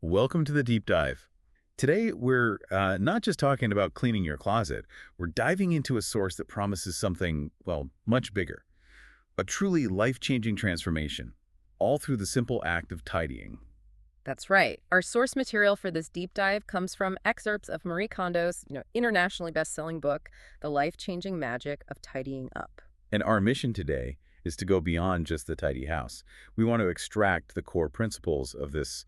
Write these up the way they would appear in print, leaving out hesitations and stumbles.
Welcome to the deep dive. Today, we're not just talking about cleaning your closet, we're diving into a source that promises something, well, much bigger. A truly life-changing transformation, all through the simple act of tidying. That's right. Our source material for this deep dive comes from excerpts of Marie Kondo's, internationally best-selling book, The Life-Changing Magic of Tidying Up. And our mission today is to go beyond just the tidy house. We want to extract the core principles of this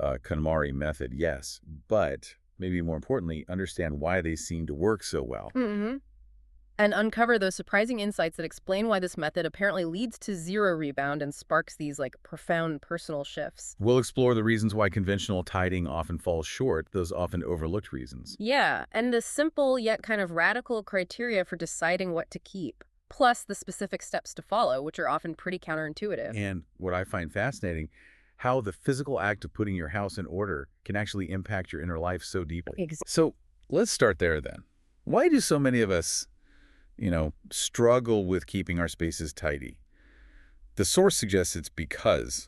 KonMari method, yes, but maybe more importantly, understand why they seem to work so well. Mm-hmm. And uncover those surprising insights that explain why this method apparently leads to zero rebound and sparks these profound personal shifts. We'll explore the reasons why conventional tidying often falls short, those often overlooked reasons. Yeah, and the simple yet kind of radical criteria for deciding what to keep, plus the specific steps to follow, which are often pretty counterintuitive. And what I find fascinating, how the physical act of putting your house in order can actually impact your inner life so deeply. So let's start there then. Why do so many of us, struggle with keeping our spaces tidy? The source suggests it's because,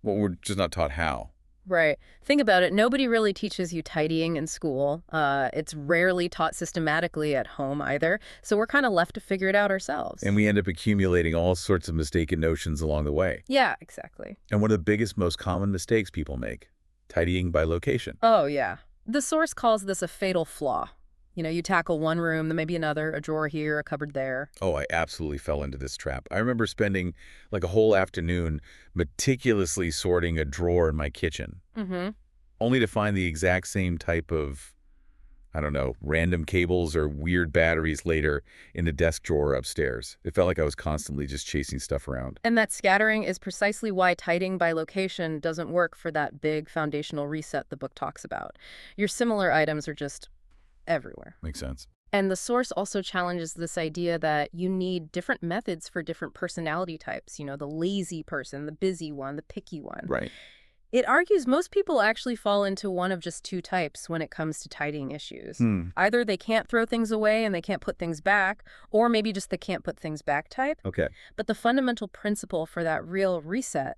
well, we're just not taught how. Right. Think about it. Nobody really teaches you tidying in school. It's rarely taught systematically at home either. So we're kind of left to figure it out ourselves. And we end up accumulating all sorts of mistaken notions along the way. Yeah, exactly. And one of the biggest, most common mistakes people make, tidying by location. Oh, yeah. The source calls this a fatal flaw. You tackle one room, then maybe another, a drawer here, a cupboard there. Oh, I absolutely fell into this trap. I remember spending like a whole afternoon meticulously sorting a drawer in my kitchen, Mm-hmm. only to find the exact same type of, I don't know, random cables or weird batteries later in the desk drawer upstairs. It felt like I was constantly just chasing stuff around. And that scattering is precisely why tidying by location doesn't work for that big foundational reset the book talks about. Your similar items are just everywhere. Makes sense. And the source also challenges this idea that you need different methods for different personality types. The lazy person, the busy one, the picky one. Right. It argues most people actually fall into one of just two types when it comes to tidying issues. Either they can't throw things away and they can't put things back, or maybe just the can't put things back type. Okay. But the fundamental principle for that real reset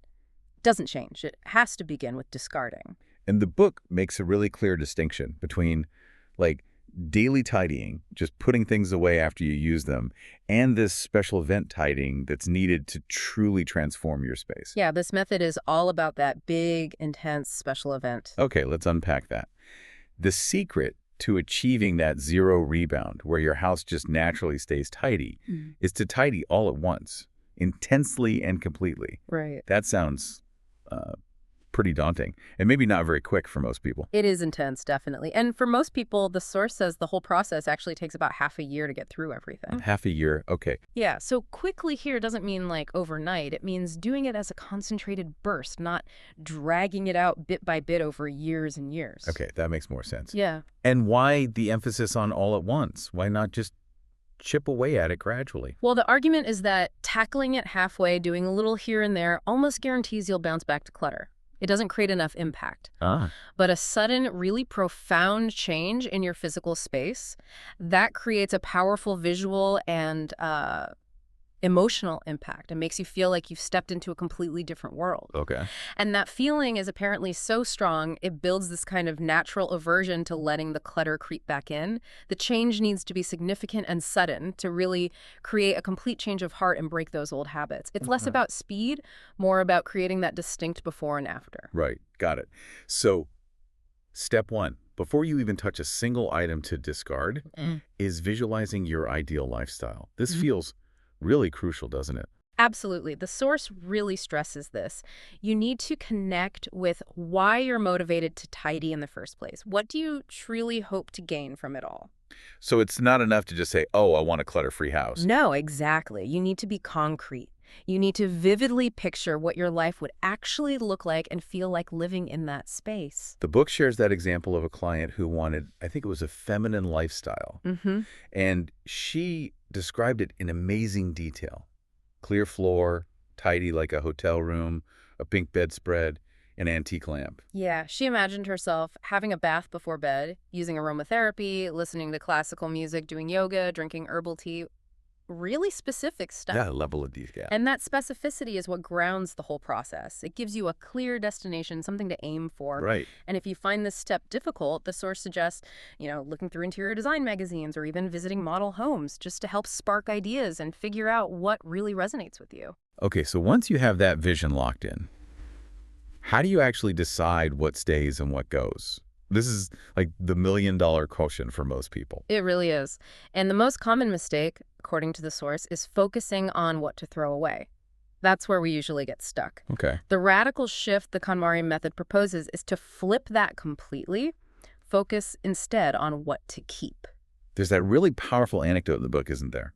doesn't change. It has to begin with discarding. And the book makes a really clear distinction between, daily tidying, just putting things away after you use them, and this special event tidying that's needed to truly transform your space. Yeah, this method is all about that big, intense special event. Okay, let's unpack that. The secret to achieving that zero rebound, where your house just naturally stays tidy, is to tidy all at once, intensely and completely. Right. That sounds pretty daunting, and maybe not very quick for most people. It is intense, definitely. And for most people, the source says the whole process actually takes about half a year to get through everything. Half a year, okay. Yeah, so quickly here doesn't mean overnight. It means doing it as a concentrated burst, not dragging it out bit by bit over years and years. Okay, that makes more sense. Yeah. And why the emphasis on all at once? Why not just chip away at it gradually? Well, the argument is that tackling it halfway, doing a little here and there, almost guarantees you'll bounce back to clutter. It doesn't create enough impact. But a sudden, really profound change in your physical space, that creates a powerful visual and emotional impact. It makes you feel like you've stepped into a completely different world. Okay. And that feeling is apparently so strong, it builds this kind of natural aversion to letting the clutter creep back in. The change needs to be significant and sudden to really create a complete change of heart and break those old habits. It's less about speed, more about creating that distinct before and after. Right, got it. So, step one, before you even touch a single item to discard, is visualizing your ideal lifestyle. This feels really crucial, doesn't it? Absolutely. The source really stresses this. You need to connect with why you're motivated to tidy in the first place. What do you truly hope to gain from it all? So it's not enough to just say, oh, I want a clutter-free house. No, exactly. You need to be concrete. You need to vividly picture what your life would actually look like and feel like living in that space. The book shares that example of a client who wanted, I think it was a feminine lifestyle. And she described it in amazing detail. Clear floor, tidy like a hotel room, a pink bedspread, an antique lamp. Yeah, she imagined herself having a bath before bed, using aromatherapy, listening to classical music, doing yoga, drinking herbal tea. really specific stuff. Yeah, level of detail. And that specificity is what grounds the whole process. It gives you a clear destination, something to aim for. Right. And if you find this step difficult, the source suggests, looking through interior design magazines or even visiting model homes just to help spark ideas and figure out what really resonates with you. Okay, so once you have that vision locked in, how do you actually decide what stays and what goes? This is like the million-dollar question for most people. It really is. And the most common mistake, according to the source, is focusing on what to throw away. That's where we usually get stuck. Okay. The radical shift the KonMari method proposes is to flip that completely, focus instead on what to keep. There's that really powerful anecdote in the book, isn't there?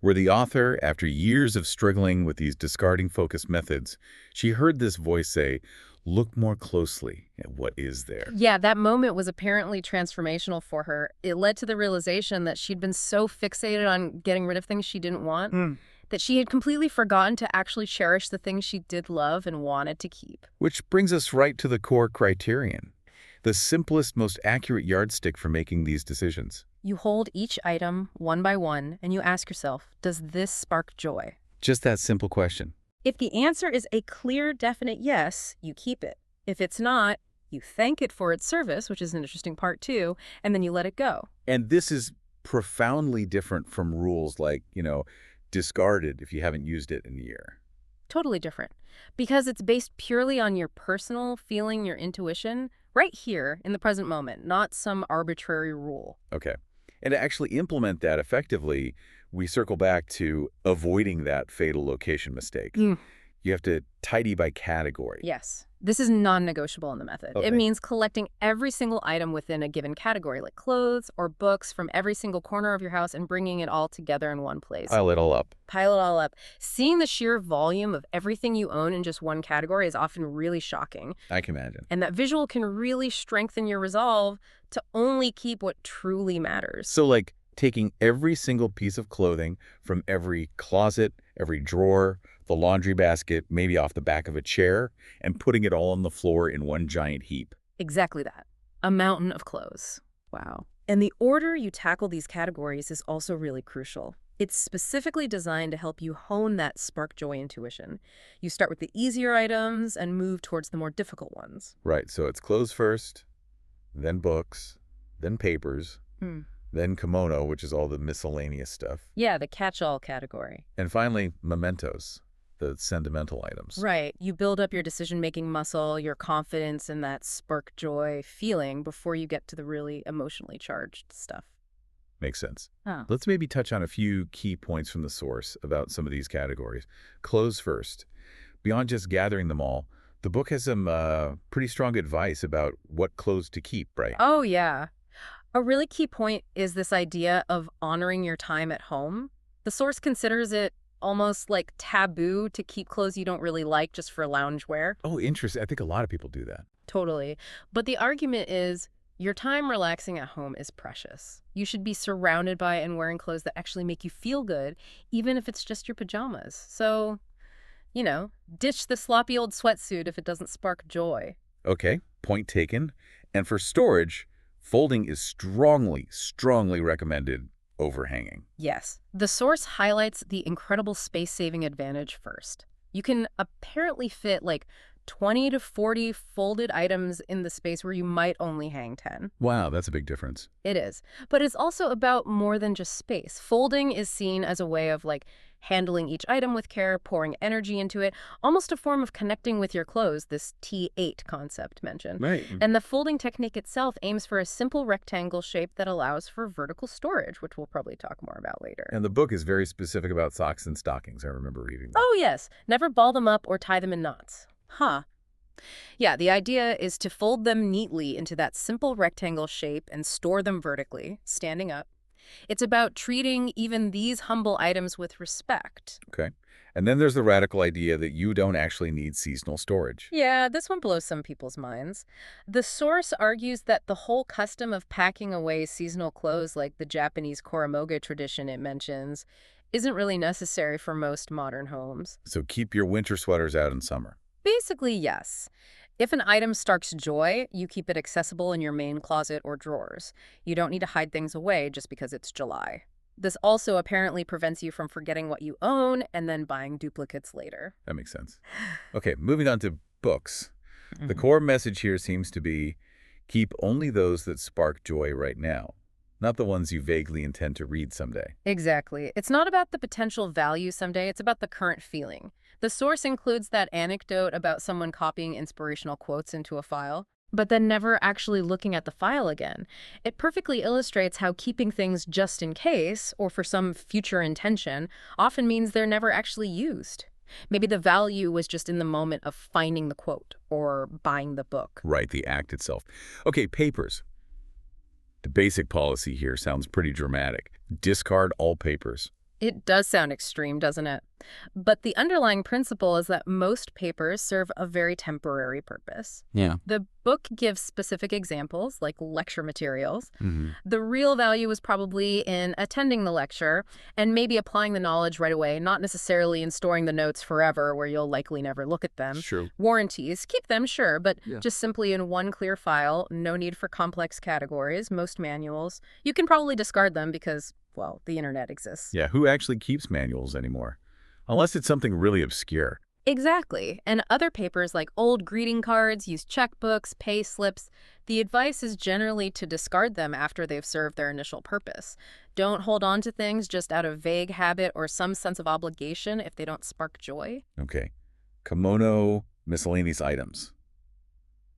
Where the author, after years of struggling with these discarding focus methods, she heard this voice say, "Look more closely at what is there." Yeah, that moment was apparently transformational for her. It led to the realization that she'd been so fixated on getting rid of things she didn't want that she had completely forgotten to actually cherish the things she did love and wanted to keep. Which brings us right to the core criterion, the simplest, most accurate yardstick for making these decisions. You hold each item one by one and you ask yourself, does this spark joy? Just that simple question. If the answer is a clear, definite yes, you keep it. If it's not, you thank it for its service, which is an interesting part too, and then you let it go. And this is profoundly different from rules like, discarded if you haven't used it in a year. Totally different. Because it's based purely on your personal feeling, your intuition, right here in the present moment, not some arbitrary rule. Okay. And to actually implement that effectively, we circle back to avoiding that fatal location mistake. You have to tidy by category. Yes. This is non-negotiable in the method. Okay. It means collecting every single item within a given category, like clothes or books from every single corner of your house and bringing it all together in one place. Pile it all up. Pile it all up. Seeing the sheer volume of everything you own in just one category is often really shocking. I can imagine. And that visual can really strengthen your resolve to only keep what truly matters. So like taking every single piece of clothing from every closet, every drawer, the laundry basket, maybe off the back of a chair, and putting it all on the floor in one giant heap. Exactly that. A mountain of clothes. Wow. And the order you tackle these categories is also really crucial. It's specifically designed to help you hone that spark joy intuition. You start with the easier items and move towards the more difficult ones. Right, so it's clothes first, then books, then papers, then kimono, which is all the miscellaneous stuff. Yeah, the catch-all category. And finally, mementos, the sentimental items. Right. You build up your decision-making muscle, your confidence, and that spark joy feeling before you get to the really emotionally charged stuff. Makes sense. Oh. Let's maybe touch on a few key points from the source about some of these categories. Clothes first. Beyond just gathering them all, the book has some pretty strong advice about what clothes to keep, right? Oh, yeah. A really key point is this idea of honoring your time at home. The source considers it almost like taboo to keep clothes you don't really like just for loungewear. Oh, interesting. I think a lot of people do that. Totally. But the argument is your time relaxing at home is precious. You should be surrounded by and wearing clothes that actually make you feel good, even if it's just your pajamas. So, ditch the sloppy old sweatsuit if it doesn't spark joy. Okay, point taken. And for storage, folding is strongly, strongly recommended over hanging. Yes. The source highlights the incredible space-saving advantage first. You can apparently fit like 20 to 40 folded items in the space where you might only hang 10. Wow, that's a big difference. It is. But it's also about more than just space. Folding is seen as a way of handling each item with care, pouring energy into it, almost a form of connecting with your clothes, this T8 concept mentioned. Right. And the folding technique itself aims for a simple rectangle shape that allows for vertical storage, which we'll probably talk more about later. And the book is very specific about socks and stockings. I remember reading that. Oh, yes. Never ball them up or tie them in knots. Huh. Yeah, the idea is to fold them neatly into that simple rectangle shape and store them vertically, standing up. It's about treating even these humble items with respect. Okay. And then there's the radical idea that you don't actually need seasonal storage. Yeah, this one blows some people's minds. The source argues that the whole custom of packing away seasonal clothes, like the Japanese koromoge tradition it mentions, isn't really necessary for most modern homes. So keep your winter sweaters out in summer. Basically, yes. If an item sparks joy, you keep it accessible in your main closet or drawers. You don't need to hide things away just because it's July. This also apparently prevents you from forgetting what you own and then buying duplicates later. That makes sense. Okay, moving on to books. The core message here seems to be keep only those that spark joy right now, not the ones you vaguely intend to read someday. Exactly. It's not about the potential value someday, it's about the current feeling. The source includes that anecdote about someone copying inspirational quotes into a file, but then never actually looking at the file again. It perfectly illustrates how keeping things just in case, or for some future intention, often means they're never actually used. Maybe the value was just in the moment of finding the quote or buying the book. Right, the act itself. Okay, papers. The basic policy here sounds pretty dramatic. Discard all papers. It does sound extreme, doesn't it? But the underlying principle is that most papers serve a very temporary purpose. Yeah. The book gives specific examples, like lecture materials. Mm-hmm. The real value is probably in attending the lecture and maybe applying the knowledge right away, not necessarily in storing the notes forever where you'll likely never look at them. Sure. Warranties, keep them, sure, but Yeah. just simply in one clear file, no need for complex categories, most manuals. You can probably discard them because, well, the internet exists. Yeah, who actually keeps manuals anymore? Unless it's something really obscure. Exactly. And other papers like old greeting cards, used checkbooks, pay slips, the advice is generally to discard them after they've served their initial purpose. Don't hold on to things just out of vague habit or some sense of obligation if they don't spark joy. Okay. Kimono miscellaneous items.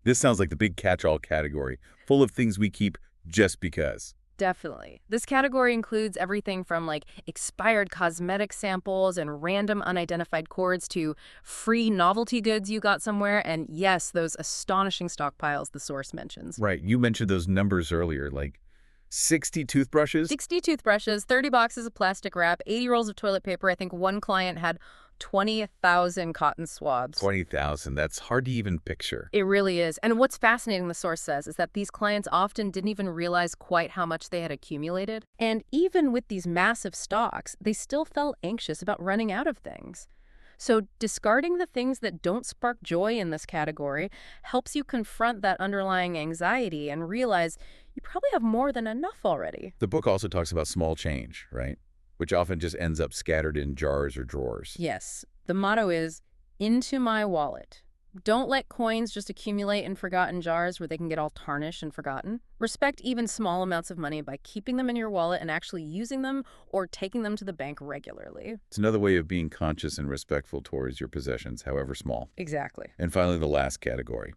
This sounds like the big catch-all category, full of things we keep just because. Definitely. This category includes everything from like expired cosmetic samples and random unidentified cords to free novelty goods you got somewhere, and yes, those astonishing stockpiles the source mentions. Right, you mentioned those numbers earlier, like 60 toothbrushes? 60 toothbrushes, 30 boxes of plastic wrap, 80 rolls of toilet paper. I think one client had 20,000 cotton swabs. 20,000, that's hard to even picture. It really is. And what's fascinating, the source says, is that these clients often didn't even realize quite how much they had accumulated. And even with these massive stocks, they still felt anxious about running out of things. So discarding the things that don't spark joy in this category helps you confront that underlying anxiety and realize you probably have more than enough already. The book also talks about small change, right? Which often just ends up scattered in jars or drawers. Yes. The motto is, into my wallet. Don't let coins just accumulate in forgotten jars where they can get all tarnished and forgotten. Respect even small amounts of money by keeping them in your wallet and actually using them or taking them to the bank regularly. It's another way of being conscious and respectful towards your possessions, however small. Exactly. And finally, the last category,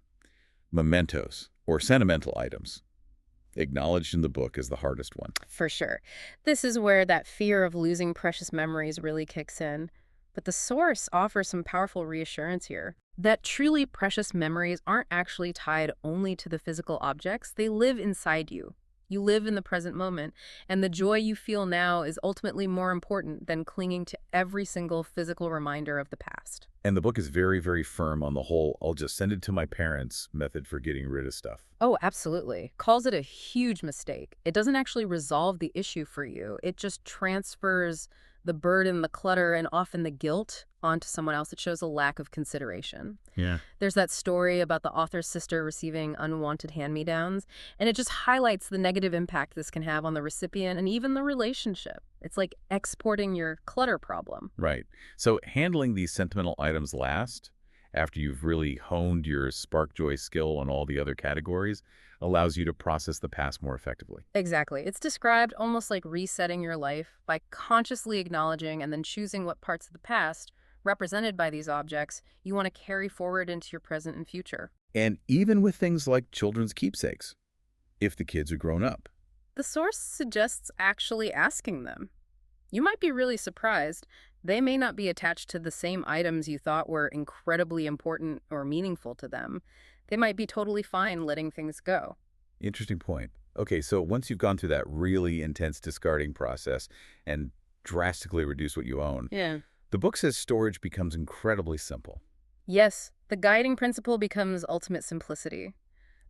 mementos, or sentimental items. Acknowledged in the book as the hardest one. For sure. This is where that fear of losing precious memories really kicks in. But the source offers some powerful reassurance here. That truly precious memories aren't actually tied only to the physical objects. They live inside you. You live in the present moment, and the joy you feel now is ultimately more important than clinging to every single physical reminder of the past. And the book is very, very firm on the whole, I'll just send it to my parents method for getting rid of stuff. Oh, absolutely. Calls it a huge mistake. It doesn't actually resolve the issue for you. It just transfers the burden, the clutter, and often the guilt onto someone else. It shows a lack of consideration. Yeah. There's that story about the author's sister receiving unwanted hand-me-downs, and it just highlights the negative impact this can have on the recipient and even the relationship. It's like exporting your clutter problem. Right. So handling these sentimental items last, after you've really honed your spark joy skill on all the other categories, allows you to process the past more effectively. Exactly. It's described almost like resetting your life by consciously acknowledging and then choosing what parts of the past, represented by these objects, you want to carry forward into your present and future. And even with things like children's keepsakes, if the kids are grown up. The source suggests actually asking them. You might be really surprised. They may not be attached to the same items you thought were incredibly important or meaningful to them. They might be totally fine letting things go. Interesting point. Okay, so once you've gone through that really intense discarding process and drastically reduce what you own, Yeah. the book says storage becomes incredibly simple. Yes, the guiding principle becomes ultimate simplicity.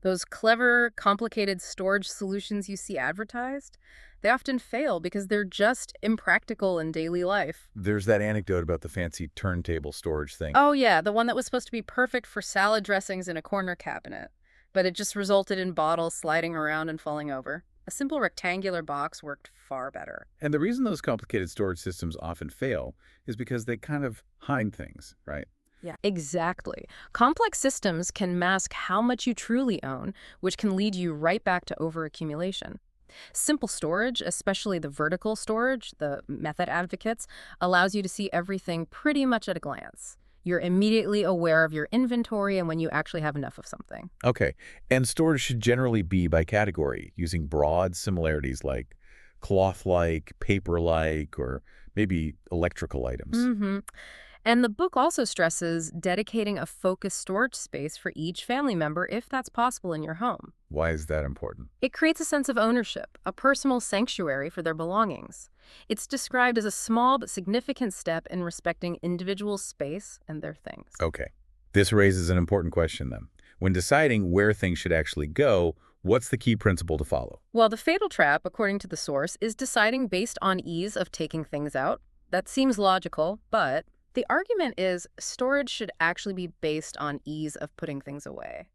Those clever, complicated storage solutions you see advertised, they often fail because they're just impractical in daily life. There's that anecdote about the fancy turntable storage thing. Oh yeah, the one that was supposed to be perfect for salad dressings in a corner cabinet, but it just resulted in bottles sliding around and falling over. A simple rectangular box worked far better. And the reason those complicated storage systems often fail is because they kind of hide things, right? Yeah, exactly. Complex systems can mask how much you truly own, which can lead you right back to overaccumulation. Simple storage, especially the vertical storage, the method advocates, allows you to see everything pretty much at a glance. You're immediately aware of your inventory and when you actually have enough of something. Okay, and storage should generally be by category, using broad similarities like cloth-like, paper-like, or maybe electrical items. Mm-hmm. And the book also stresses dedicating a focused storage space for each family member if that's possible in your home. Why is that important? It creates a sense of ownership, a personal sanctuary for their belongings. It's described as a small but significant step in respecting individual space and their things. Okay, this raises an important question then. When deciding where things should actually go, what's the key principle to follow? Well, the fatal trap, according to the source, is deciding based on ease of taking things out. That seems logical, but the argument is storage should actually be based on ease of putting things away.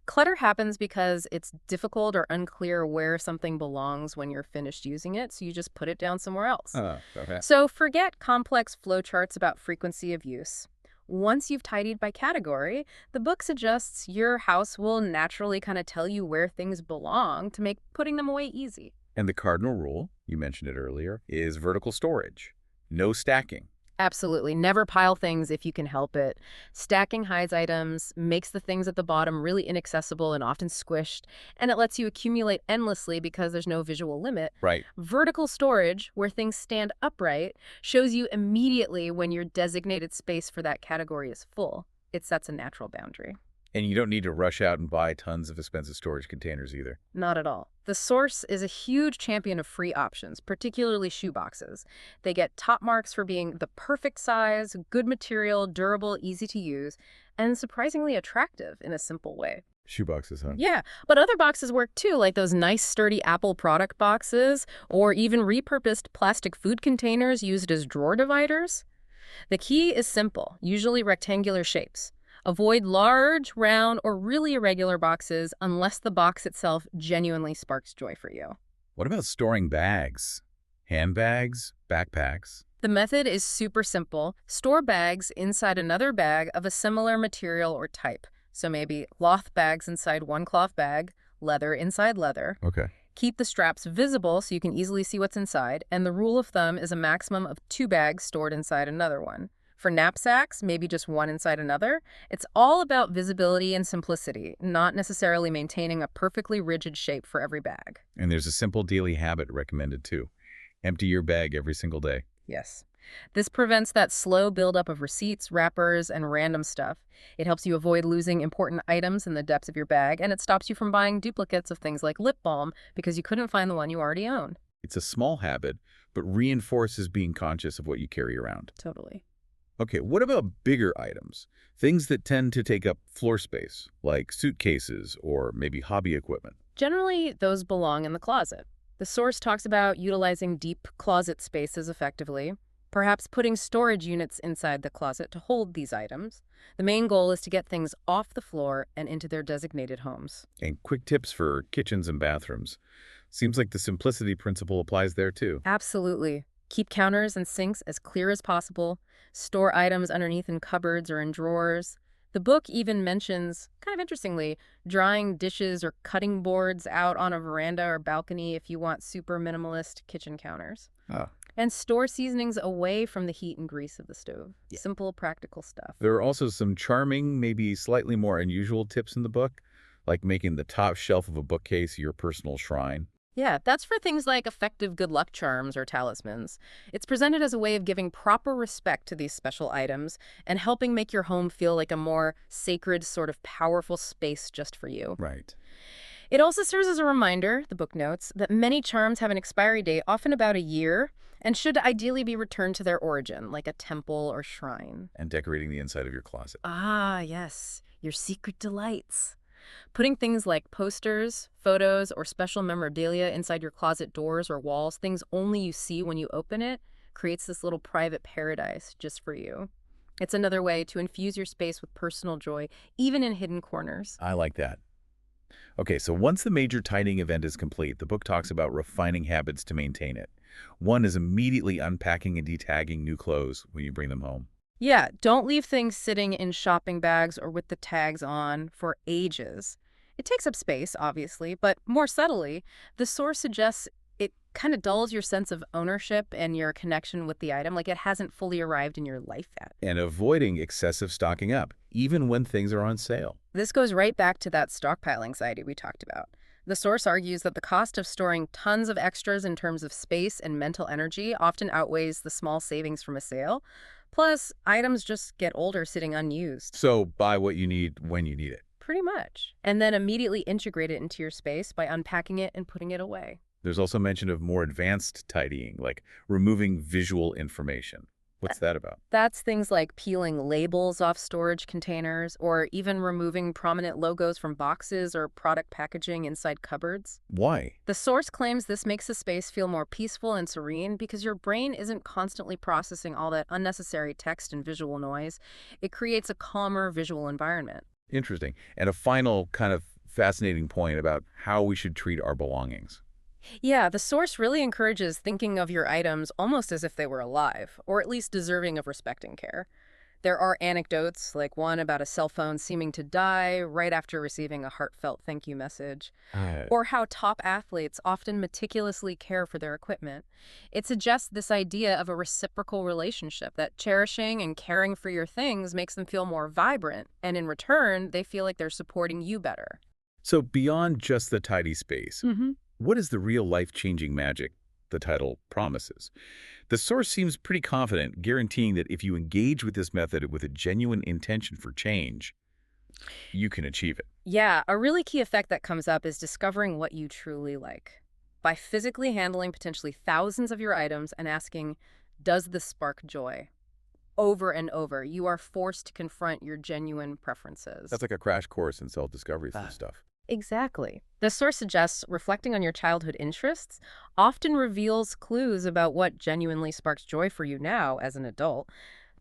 Clutter happens because it's difficult or unclear where something belongs when you're finished using it, so you just put it down somewhere else. Okay. So forget complex flowcharts about frequency of use. Once you've tidied by category, the book suggests your house will naturally kind of tell you where things belong to make putting them away easy. And the cardinal rule, you mentioned it earlier, is vertical storage. No stacking. Absolutely. Never pile things if you can help it. Stacking hides items, makes the things at the bottom really inaccessible and often squished, and it lets you accumulate endlessly because there's no visual limit. Right. Vertical storage, where things stand upright, shows you immediately when your designated space for that category is full. It sets a natural boundary. And you don't need to rush out and buy tons of expensive storage containers either. Not at all. The source is a huge champion of free options, particularly shoe boxes. They get top marks for being the perfect size, good material, durable, easy to use, and surprisingly attractive in a simple way. Shoe boxes, huh? Yeah, but other boxes work too, like those nice sturdy Apple product boxes, or even repurposed plastic food containers used as drawer dividers. The key is simple, usually rectangular shapes. Avoid large, round, or really irregular boxes unless the box itself genuinely sparks joy for you. What about storing bags? Handbags? Backpacks? The method is super simple. Store bags inside another bag of a similar material or type. So maybe cloth bags inside one cloth bag, leather inside leather. Okay. Keep the straps visible so you can easily see what's inside, and the rule of thumb is a maximum of 2 bags stored inside another one. For knapsacks, maybe just one inside another. It's all about visibility and simplicity, not necessarily maintaining a perfectly rigid shape for every bag. And there's a simple daily habit recommended too. Empty your bag every single day. Yes. This prevents that slow buildup of receipts, wrappers, and random stuff. It helps you avoid losing important items in the depths of your bag, and it stops you from buying duplicates of things like lip balm because you couldn't find the one you already own. It's a small habit, but reinforces being conscious of what you carry around. Totally. Okay, what about bigger items? Things that tend to take up floor space, like suitcases or maybe hobby equipment. Generally, those belong in the closet. The source talks about utilizing deep closet spaces effectively, perhaps putting storage units inside the closet to hold these items. The main goal is to get things off the floor and into their designated homes. And quick tips for kitchens and bathrooms. Seems like the simplicity principle applies there too. Absolutely. Keep counters and sinks as clear as possible. Store items underneath in cupboards or in drawers. The book even mentions, kind of interestingly, drying dishes or cutting boards out on a veranda or balcony if you want super minimalist kitchen counters. Ah. And store seasonings away from the heat and grease of the stove. Yeah. Simple, practical stuff. There are also some charming, maybe slightly more unusual tips in the book, like making the top shelf of a bookcase your personal shrine. Yeah, that's for things like effective good luck charms or talismans. It's presented as a way of giving proper respect to these special items and helping make your home feel like a more sacred, sort of powerful space just for you. Right. It also serves as a reminder, the book notes, that many charms have an expiry date, often about a year, and should ideally be returned to their origin, like a temple or shrine. And decorating the inside of your closet. Ah, yes, your secret delights. Putting things like posters, photos, or special memorabilia inside your closet doors or walls, things only you see when you open it, creates this little private paradise just for you. It's another way to infuse your space with personal joy, even in hidden corners. I like that. Okay, so once the major tidying event is complete, the book talks about refining habits to maintain it. One is immediately unpacking and detagging new clothes when you bring them home. Yeah, don't leave things sitting in shopping bags or with the tags on for ages. It takes up space, obviously, but more subtly, the source suggests it kind of dulls your sense of ownership and your connection with the item, like it hasn't fully arrived in your life yet. And avoiding excessive stocking up, even when things are on sale. This goes right back to that stockpile anxiety we talked about. The source argues that the cost of storing tons of extras in terms of space and mental energy often outweighs the small savings from a sale. Plus, items just get older sitting unused. So buy what you need when you need it. Pretty much. And then immediately integrate it into your space by unpacking it and putting it away. There's also mention of more advanced tidying, like removing visual information. What's that about? That's things like peeling labels off storage containers or even removing prominent logos from boxes or product packaging inside cupboards. Why? The source claims this makes the space feel more peaceful and serene because your brain isn't constantly processing all that unnecessary text and visual noise. It creates a calmer visual environment. Interesting. And a final kind of fascinating point about how we should treat our belongings. Yeah, the source really encourages thinking of your items almost as if they were alive, or at least deserving of respect and care. There are anecdotes, like one about a cell phone seeming to die right after receiving a heartfelt thank you message, Uh, or how top athletes often meticulously care for their equipment. It suggests this idea of a reciprocal relationship, that cherishing and caring for your things makes them feel more vibrant, and in return, they feel like they're supporting you better. so beyond just the tidy space, what is the real life-changing magic the title promises? The source seems pretty confident, guaranteeing that if you engage with this method with a genuine intention for change, you can achieve it. Yeah, a really key effect that comes up is discovering what you truly like. By physically handling potentially thousands of your items and asking, does this spark joy? Over and over, you are forced to confront your genuine preferences. That's like a crash course in self-discovery stuff. Exactly. The source suggests reflecting on your childhood interests often reveals clues about what genuinely sparks joy for you now as an adult.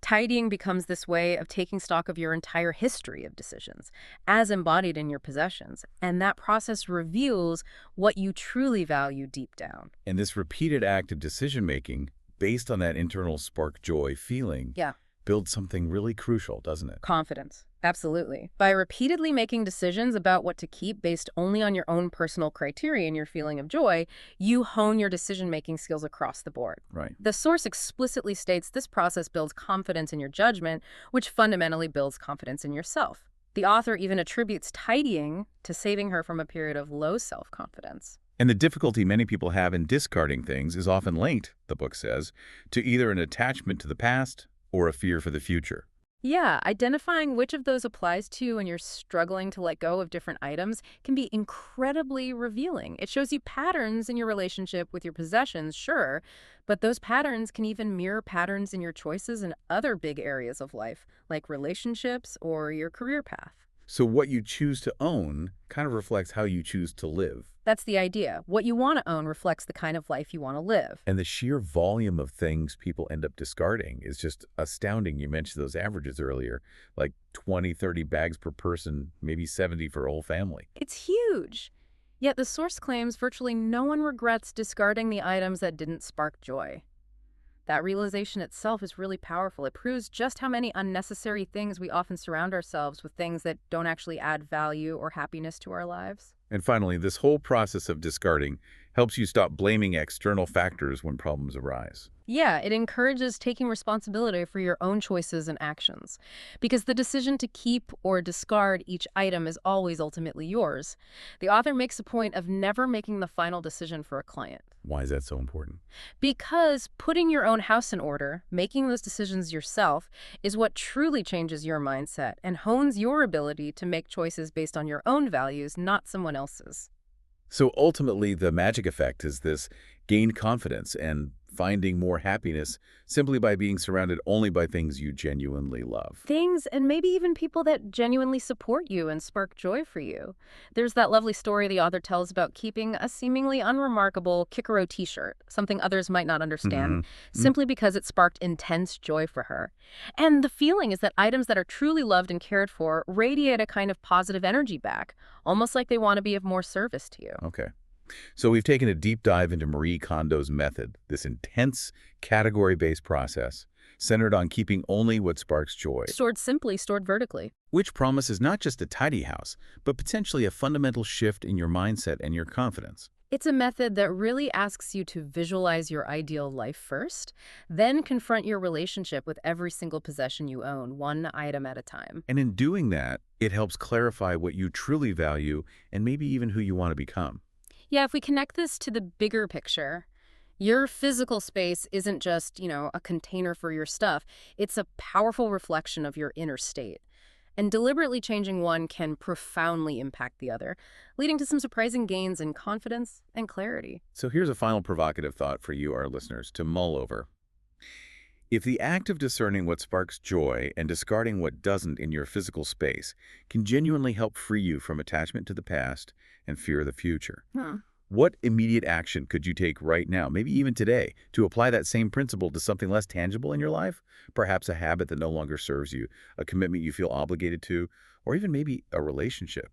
Tidying becomes this way of taking stock of your entire history of decisions, as embodied in your possessions, and that process reveals what you truly value deep down. And this repeated act of decision-making, based on that internal spark joy feeling, Yeah. builds something really crucial, doesn't it? Confidence. Absolutely. By repeatedly making decisions about what to keep based only on your own personal criteria and your feeling of joy, you hone your decision-making skills across the board. Right. The source explicitly states this process builds confidence in your judgment, which fundamentally builds confidence in yourself. The author even attributes tidying to saving her from a period of low self-confidence. And the difficulty many people have in discarding things is often linked, the book says, to either an attachment to the past or a fear for the future. Yeah, identifying which of those applies to you when you're struggling to let go of different items can be incredibly revealing. It shows you patterns in your relationship with your possessions, sure, but those patterns can even mirror patterns in your choices in other big areas of life, like relationships or your career path. So what you choose to own kind of reflects how you choose to live. That's the idea. What you want to own reflects the kind of life you want to live. And the sheer volume of things people end up discarding is just astounding. You mentioned those averages earlier, like 20, 30 bags per person, maybe 70 for a whole family. It's huge. Yet the source claims virtually no one regrets discarding the items that didn't spark joy. That realization itself is really powerful. It proves just how many unnecessary things we often surround ourselves with, things that don't actually add value or happiness to our lives. And finally, this whole process of discarding helps you stop blaming external factors when problems arise. Yeah, it encourages taking responsibility for your own choices and actions, because the decision to keep or discard each item is always ultimately yours. The author makes a point of never making the final decision for a client. Why is that so important? Because putting your own house in order, making those decisions yourself, is what truly changes your mindset and hones your ability to make choices based on your own values, not someone else's. So ultimately, the magic effect is this gain confidence and finding more happiness simply by being surrounded only by things you genuinely love. Things and maybe even people that genuinely support you and spark joy for you. There's that lovely story the author tells about keeping a seemingly unremarkable Kikoro t-shirt, something others might not understand, Hmm. simply because it sparked intense joy for her. And the feeling is that items that are truly loved and cared for radiate a kind of positive energy back, almost like they want to be of more service to you. Okay. So we've taken a deep dive into Marie Kondo's method, this intense category-based process centered on keeping only what sparks joy, Stored simply, stored vertically. which promises not just a tidy house, but potentially a fundamental shift in your mindset and your confidence. It's a method that really asks you to visualize your ideal life first, then confront your relationship with every single possession you own, one item at a time. And in doing that, it helps clarify what you truly value and maybe even who you want to become. Yeah, if we connect this to the bigger picture, your physical space isn't just, a container for your stuff. It's a powerful reflection of your inner state. And deliberately changing one can profoundly impact the other, leading to some surprising gains in confidence and clarity. So here's a final provocative thought for you, our listeners, to mull over. If the act of discerning what sparks joy and discarding what doesn't in your physical space can genuinely help free you from attachment to the past and fear of the future, Hmm. what immediate action could you take right now, maybe even today, to apply that same principle to something less tangible in your life? Perhaps a habit that no longer serves you, a commitment you feel obligated to, or even maybe a relationship.